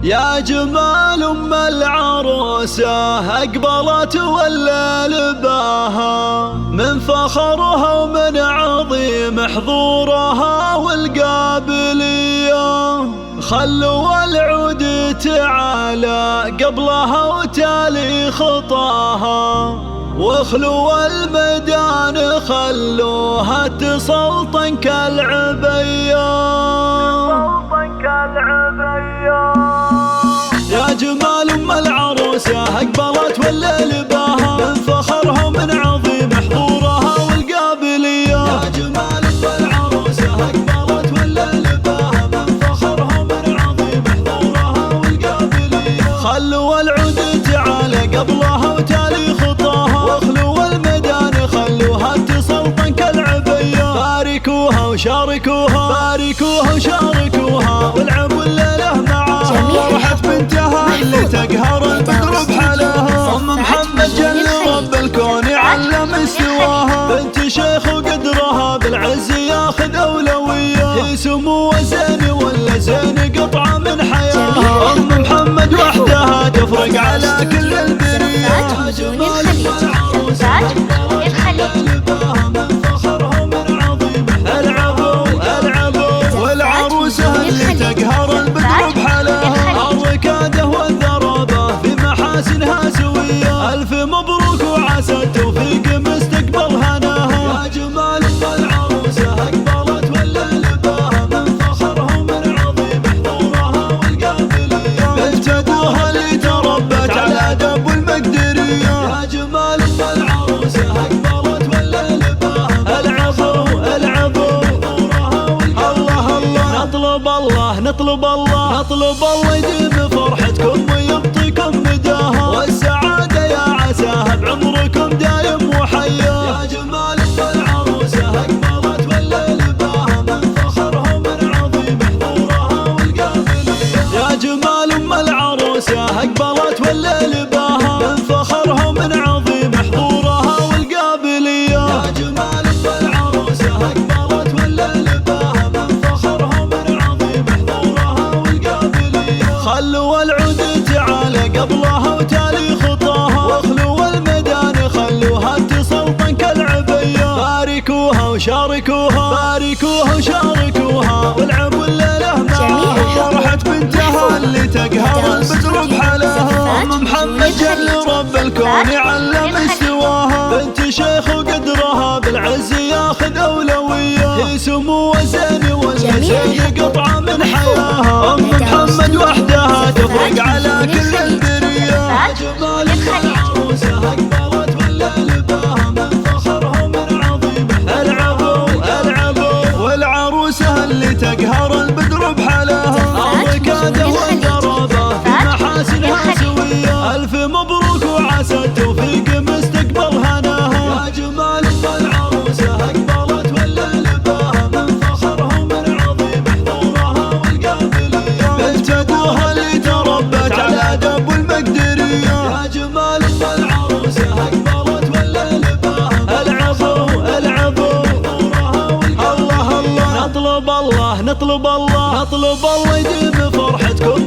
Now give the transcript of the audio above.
يا جمال أم العروسة أقبلت ولا لباها، من فخرها ومن عظيم حضورها والقابلية. خلوا العود تعالى قبلها وتالي خطاها، واخلوا الميدان خلوها تسلطن كالعبية. يا جمال أم العروسة أقبلت ولا لباها، من فخرها ومن عظيم حضورها والقابلية. يا جمال أم العروسة أقبلت ولا لباها، من فخرها ومن عظيم حضورها والقابلية. خلوا العود تعالى قبلها وتالي خطاها، واخلوا الميدان خلوها تسلطن كالعبية. باركوها وشاركوها، باركوها وشاركوها، والعبوا الليلة معاها. فرحت بنتها اللي تقهر البدر بحلاها، أم محمد جل رب الكون علم استواها. بنت شيخ وقدرها بالعز ياخذ أولوية، هي سمو زين ولا زين قطعة من حياها. أم محمد وحدها تفرق على كل البرية. يا جمال العروسة من فخرها ومن عظيم. العبوا العبوا والعروسة اللي تقهر البدر بحلاها، الركادة والذرابة في محاسنها سوية. ألف مبروك وعسى التوفيق مستقبل هناها. يا جمال العروسة أقبلت ولا لباها، من فخرها ومن عظيم حضورها والقابلية. بنت أبوها اللي تربت على أدب والمقدرية. يا جمال العروسة أقبلت ولا لباها، العبوا العبوا حضورها والقابلية. الله الله نطلب الله نطلب الله نطلب الله يديم فرحتكم ويبطيكم مداها، والسعادة يا عساها بعمركم دايم وحيا. يا جمال العروسة أقبلت ولا لباها، من فخرها ومن عظيم حضورها والقابلية. يا جمال أم العروسة أقبلت ولا لباها، من فخرها ومن عظيم حضورها والقابلية. يا جمال العروسة أقبلت ولا لباها، من فخرها ومن عظيم حضورها والقابلية. خلوا العود تعالى قبلها وتالي خطاها، واخلوا الميدان خلوها تسلطن كالعبية. باركوها وشاركوها، باركوها وشاركوها، والعبوا الليلة معاها. فرحت بنتها اللي تقهر البدر بحلاها، أم محمد جل رب الكون علم استواها. بنت شيخ وقدرها بالعز ياخذ أولوية، هي سمو زين ولا زين قطعة من حياها. أم محمد وحدها تفرق على كل البرية. يا جمال العروسة أقبلت ولا لباها، من فخرها ومن عظيم. العبوا العبوا والعروسة اللي تقهر البدر بحلاها، الركادة والذرابة في محاسنها سوية. ألف مبروك وعسى التوفيق مستقبل هناها. يا جمال العروسة أقبلت ولا لباها، من فخرها ومن عظيم حضورها والقابلية. بنت أبوها اللي تربت على أدب والمقدرية. يا جمال العروسة أقبلت ولا لباها، العبوا العبوا حضورها والقابلية. الله الله نطلب الله نطلب الله نطلب الله يديم فرحتكم